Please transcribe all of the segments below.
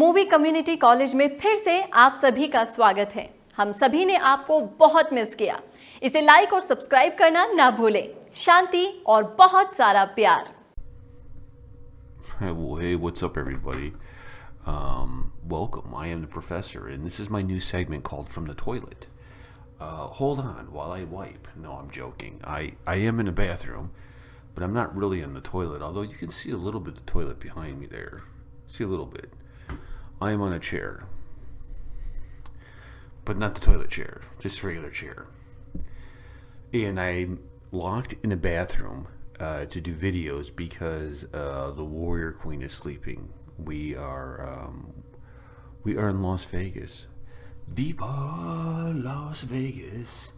Movie community college में फिर से आप सभी का स्वागत है। हम सभी ने आपको बहुत मिस किया। इसे लाइक और सब्सक्राइब करना ना भूलें। शांति और बहुत सारा प्यार। Well, hey, what's up, everybody? Welcome. I am the professor, and this is my new segment called From the Toilet. Hold on while I wipe. No, I'm joking. I am in a bathroom, but I'm not really in the toilet, although you can see a little bit of the toilet behind me there. See a little bit. I am on a chair, but not the toilet chair, just a regular chair. And I'm locked in a bathroom to do videos because the Warrior Queen is sleeping. We are in Las Vegas. Viva Las Vegas.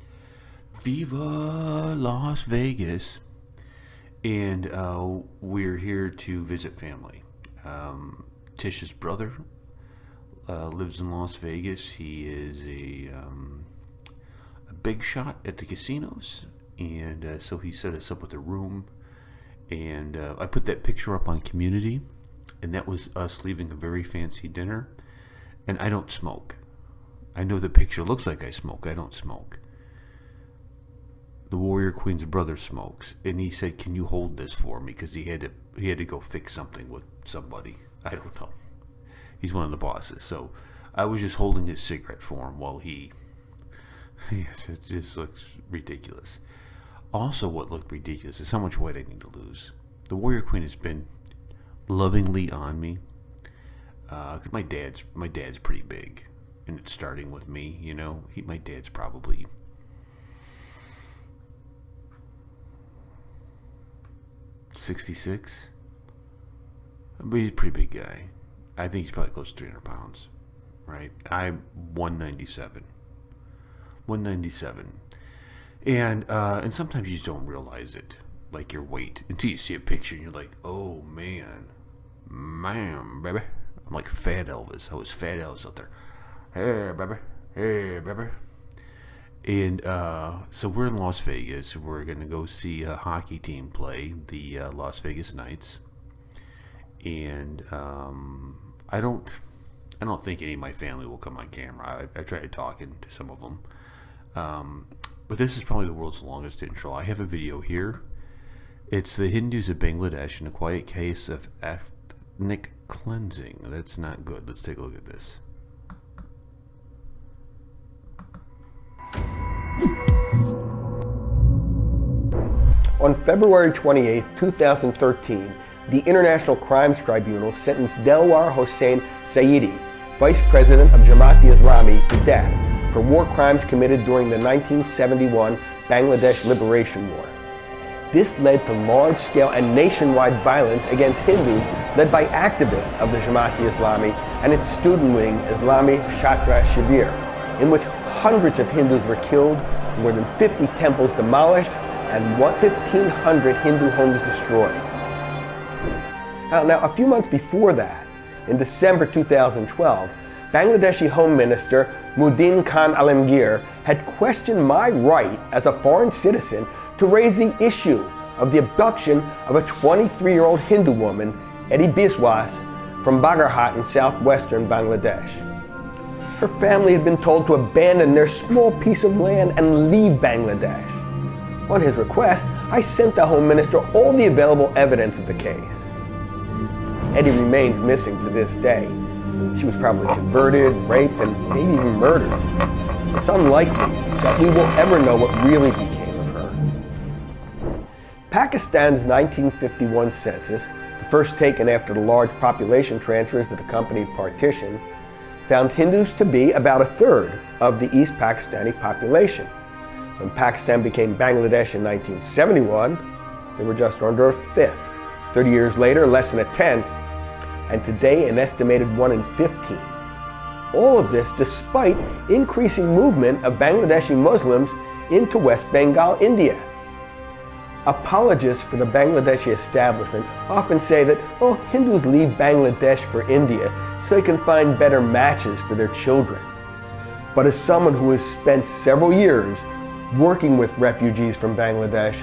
Viva Las Vegas. And we're here to visit family. Tish's brother lives in Las Vegas. He is a big shot at the casinos, and so he set us up with a room. And I put that picture up on Community, and that was us leaving a very fancy dinner. And I don't smoke. I know the picture looks like I smoke. I don't smoke. The Warrior Queen's brother smokes, and he said, "Can you hold this for me?" Because he had to go fix something with somebody. I don't know. He's one of the bosses, so I was just holding his cigarette for him while he. Yes, it just looks ridiculous. Also, what looked ridiculous is how much weight I need to lose. The Warrior Queen has been lovingly on me. Cause my dad's pretty big, and it's starting with me. You know, my dad's probably 66. But he's a pretty big guy. I think he's probably close to 300 pounds, right? I'm 197. 197. And sometimes you just don't realize it, like your weight, until you see a picture and you're like, oh man, baby. I'm like Fat Elvis. I was Fat Elvis out there. Hey, baby. Hey, baby. And so we're in Las Vegas. We're going to go see a hockey team play, the Las Vegas Knights. And I don't think any of my family will come on camera. I tried talking to some of them. But this is probably the world's longest intro. I have a video here. It's the Hindus of Bangladesh in a quiet case of ethnic cleansing. That's not good. Let's take a look at this. On February 28, 2013, the International Crimes Tribunal sentenced Delwar Hossain Saidi, Vice President of Jamaat-e-Islami, to death for war crimes committed during the 1971 Bangladesh Liberation War. This led to large-scale and nationwide violence against Hindus led by activists of the Jamaat-e-Islami and its student wing, Islami Chhatra Shibir, in which hundreds of Hindus were killed, more than 50 temples demolished, and 1,500 Hindu homes destroyed. Now, a few months before that, in December 2012, Bangladeshi Home Minister Muhyiddin Khan Alamgir had questioned my right as a foreign citizen to raise the issue of the abduction of a 23-year-old Hindu woman, Eddie Biswas, from Bagarhat in southwestern Bangladesh. Her family had been told to abandon their small piece of land and leave Bangladesh. On his request, I sent the Home Minister all the available evidence of the case. Eddie remains missing to this day. She was probably converted, raped, and maybe even murdered. It's unlikely that we will ever know what really became of her. Pakistan's 1951 census, the first taken after the large population transfers that accompanied partition, found Hindus to be about a third of the East Pakistani population. When Pakistan became Bangladesh in 1971, they were just under a fifth. 30 years later, less than a tenth, and today an estimated 1 in 15. All of this despite increasing movement of Bangladeshi Muslims into West Bengal, India. Apologists for the Bangladeshi establishment often say that, Hindus leave Bangladesh for India so they can find better matches for their children. But as someone who has spent several years working with refugees from Bangladesh,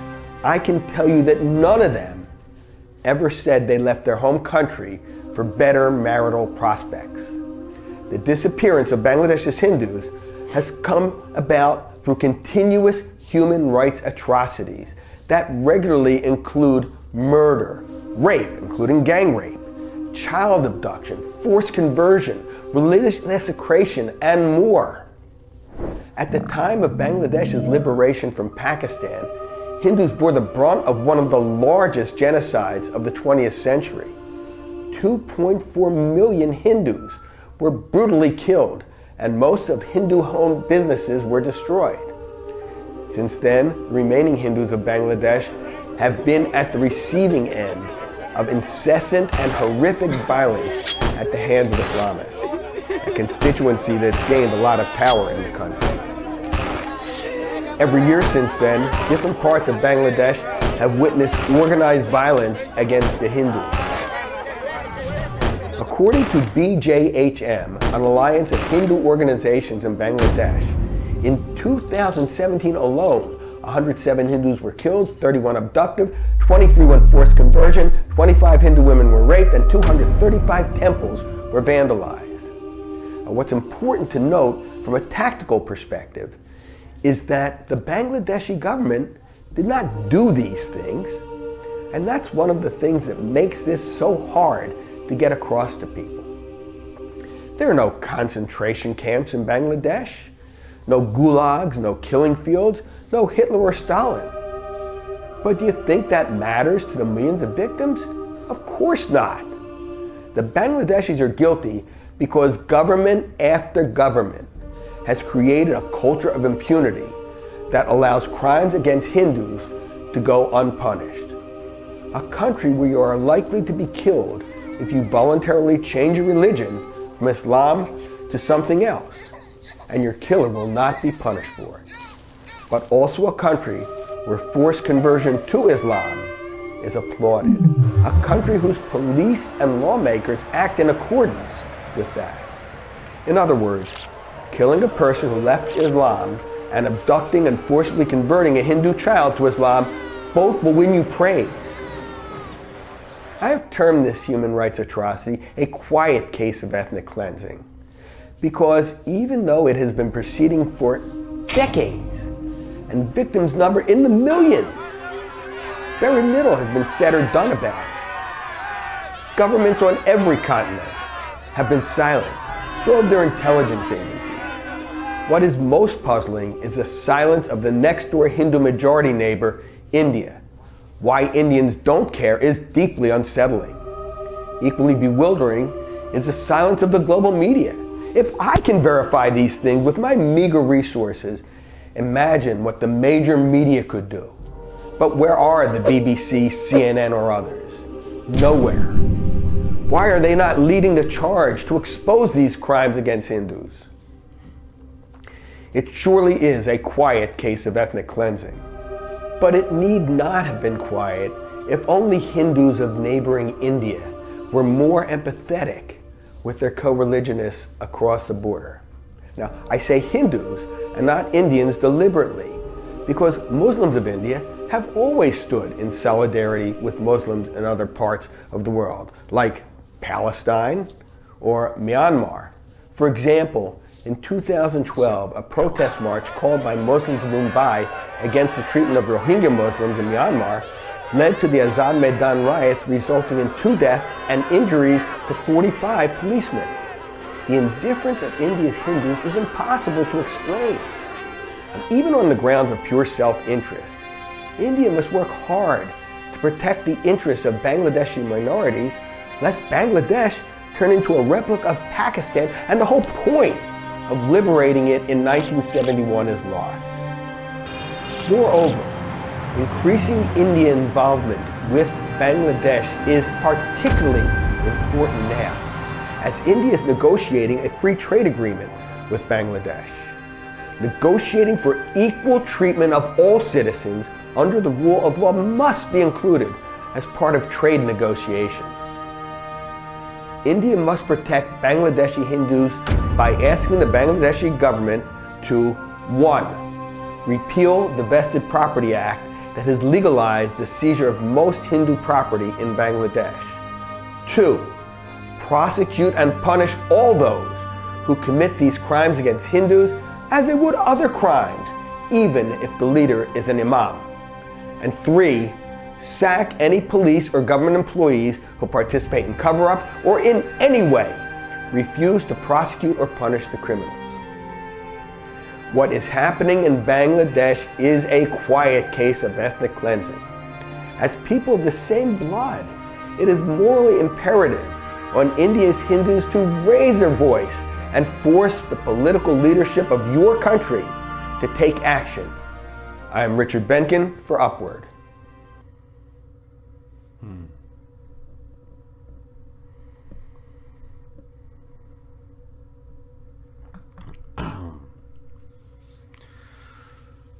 I can tell you that none of them ever said they left their home country for better marital prospects. The disappearance of Bangladesh's Hindus has come about through continuous human rights atrocities that regularly include murder, rape, including gang rape, child abduction, forced conversion, religious desecration, and more. At the time of Bangladesh's liberation from Pakistan, Hindus bore the brunt of one of the largest genocides of the 20th century. 2.4 million Hindus were brutally killed, and most of Hindu-owned businesses were destroyed. Since then, the remaining Hindus of Bangladesh have been at the receiving end of incessant and horrific violence at the hands of Islamists, a constituency that's gained a lot of power in the country. Every year since then, different parts of Bangladesh have witnessed organized violence against the Hindus. According to BJHM, an alliance of Hindu organizations in Bangladesh, in 2017 alone, 107 Hindus were killed, 31 abducted, 23 went forced conversion, 25 Hindu women were raped, and 235 temples were vandalized. Now, what's important to note from a tactical perspective is that the Bangladeshi government did not do these things, and that's one of the things that makes this so hard to get across to people. There are no concentration camps in Bangladesh, no gulags, no killing fields, no Hitler or Stalin. But do you think that matters to the millions of victims? Of course not. The Bangladeshis are guilty because government after government has created a culture of impunity that allows crimes against Hindus to go unpunished. A country where you are likely to be killed if you voluntarily change your religion from Islam to something else, and your killer will not be punished for it. But also a country where forced conversion to Islam is applauded. A country whose police and lawmakers act in accordance with that. In other words, killing a person who left Islam and abducting and forcibly converting a Hindu child to Islam both will win you praise. I have termed this human rights atrocity a quiet case of ethnic cleansing, because even though it has been proceeding for decades and victims number in the millions, very little has been said or done about it. Governments on every continent have been silent, so have their intelligence agencies. What is most puzzling is the silence of the next-door Hindu majority neighbor, India. Why Indians don't care is deeply unsettling. Equally bewildering is the silence of the global media. If I can verify these things with my meager resources, imagine what the major media could do. But where are the BBC, CNN, or others? Nowhere. Why are they not leading the charge to expose these crimes against Hindus? It surely is a quiet case of ethnic cleansing. But it need not have been quiet if only Hindus of neighboring India were more empathetic with their co-religionists across the border. Now, I say Hindus and not Indians deliberately, because Muslims of India have always stood in solidarity with Muslims in other parts of the world, like Palestine or Myanmar. For example, in 2012, a protest march called by Muslims of Mumbai against the treatment of Rohingya Muslims in Myanmar led to the Azad Maidan riots, resulting in 2 deaths and injuries to 45 policemen. The indifference of India's Hindus is impossible to explain. Even on the grounds of pure self-interest, India must work hard to protect the interests of Bangladeshi minorities, lest Bangladesh turn into a replica of Pakistan and the whole point of liberating it in 1971 is lost. Moreover, increasing Indian involvement with Bangladesh is particularly important now, as India is negotiating a free trade agreement with Bangladesh. Negotiating for equal treatment of all citizens under the rule of law must be included as part of trade negotiations. India must protect Bangladeshi Hindus by asking the Bangladeshi government to 1. Repeal the Vested Property Act that has legalized the seizure of most Hindu property in Bangladesh. 2. prosecute and punish all those who commit these crimes against Hindus as they would other crimes, even if the leader is an imam. And 3, sack any police or government employees who participate in cover-ups or in any way refuse to prosecute or punish the criminals. What is happening in Bangladesh is a quiet case of ethnic cleansing. As people of the same blood, it is morally imperative on India's Hindus to raise their voice and force the political leadership of your country to take action. I am Richard Benkin for Upward.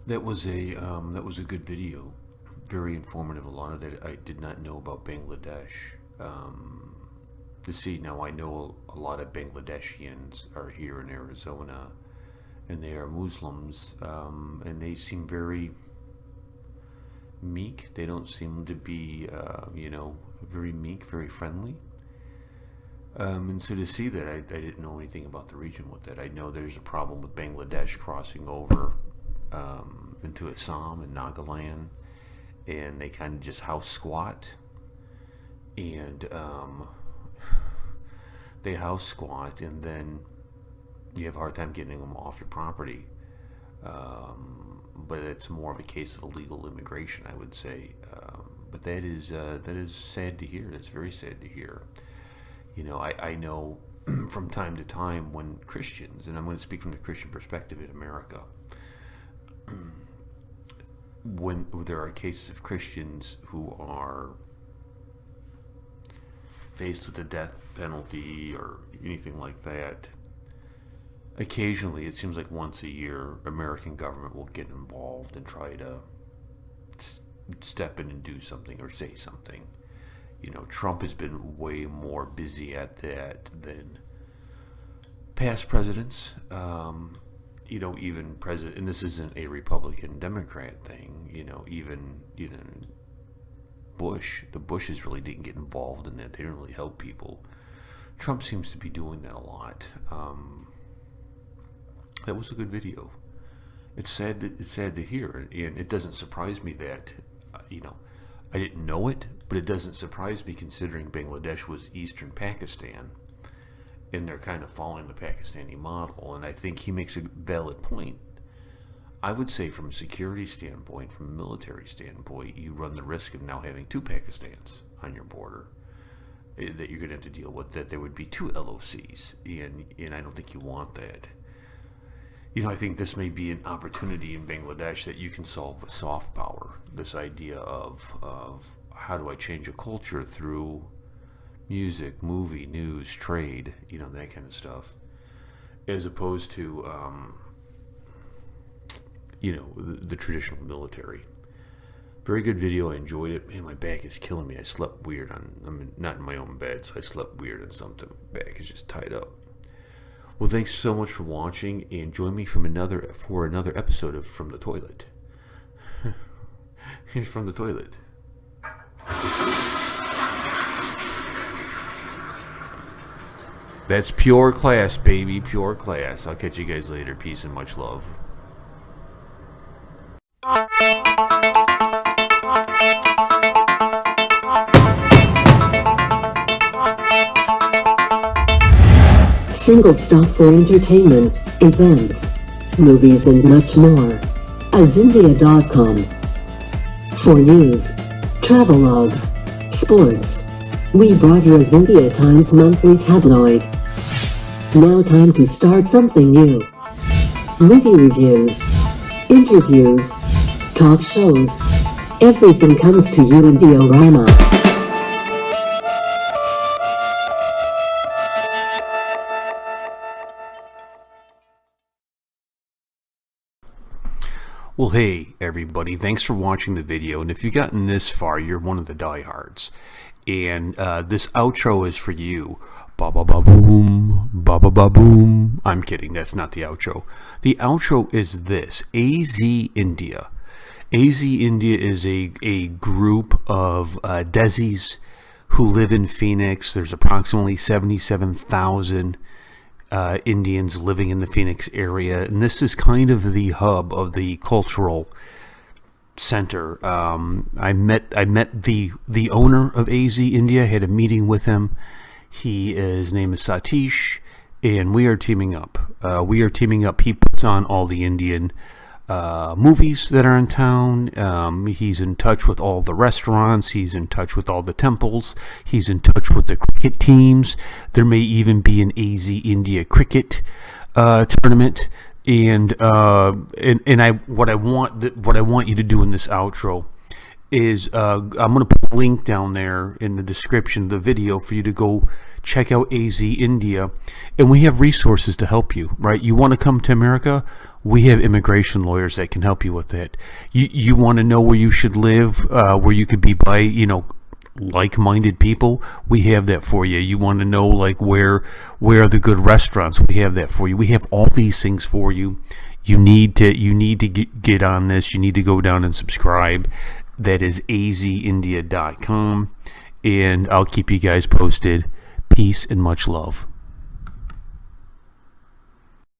That was a good video, very informative. A lot of that I did not know about Bangladesh. Now I know a lot of Bangladeshians are here in Arizona, and they are Muslims, and they seem very meek. They don't seem to be, very meek, very friendly. And so to see that, I didn't know anything about the region with that. I know there's a problem with Bangladesh crossing over into Assam and Nagaland, and they kind of just house squat, and they house squat, and then you have a hard time getting them off your property. But it's more of a case of illegal immigration, I would say. But that is sad to hear. That's very sad to hear. I know from time to time when Christians, and I'm going to speak from the Christian perspective in America, when there are cases of Christians who are faced with the death penalty or anything like that, occasionally, it seems like once a year, American government will get involved and try to step in and do something or say something. Trump has been way more busy at that than past presidents. Even president, and this isn't a Republican Democrat thing. Even Bush, the Bushes really didn't get involved in that. They didn't really help people. Trump seems to be doing that a lot. That was a good video. It's sad to hear, and it doesn't surprise me that I didn't know it, but it doesn't surprise me considering Bangladesh was eastern Pakistan, and they're kind of following the Pakistani model. And I think he makes a valid point. I would say from a security standpoint, from a military standpoint, you run the risk of now having 2 Pakistans on your border that you're going to have to deal with, that there would be 2 LOCs, and I don't think you want that. I think this may be an opportunity in Bangladesh that you can solve with soft power. This idea of how do I change a culture through music, movie, news, trade, that kind of stuff, as opposed to, the traditional military. Very good video. I enjoyed it. Man, my back is killing me. I slept weird I'm not in my own bed, so I slept weird on something. My back is just tied up. Well, thanks so much for watching, and join me for another episode of From the Toilet. Here's From the Toilet. That's pure class, baby, pure class. I'll catch you guys later. Peace and much love. Single stop for entertainment, events, movies and much more. Azindia.com. For news, travelogues, sports, we brought you Azindia Times monthly tabloid. Now time to start something new. Movie reviews, interviews, talk shows, everything comes to you in diorama. Well, hey everybody, thanks for watching the video, and if you've gotten this far, you're one of the diehards. And this outro is for you. Ba ba ba boom, ba ba ba boom. I'm kidding, that's not the outro. The outro is this: AZ India. AZ India is a group of Desis who live in Phoenix. There's approximately 77,000 Indians living in the Phoenix area, and this is kind of the hub of the cultural center. I met the owner of AZ India. I had a meeting with him. His name is Satish, and we are teaming up. He puts on all the Indian movies that are in town. He's in touch with all the restaurants. He's in touch with all the temples. He's in touch with the cricket teams. There may even be an AZ India cricket tournament. And what I want you to do in this outro is I'm going to put a link down there in the description of the video for you to go check out AZ India, and we have resources to help you. Right? You want to come to America? We have immigration lawyers that can help you with that. You want to know where you should live, where you could be by, like-minded people? We have that for you. You want to know like where are the good restaurants? We have that for you. We have all these things for you. You need to get on this. You need to go down and subscribe. That is azindia.com, and I'll keep you guys posted. Peace and much love.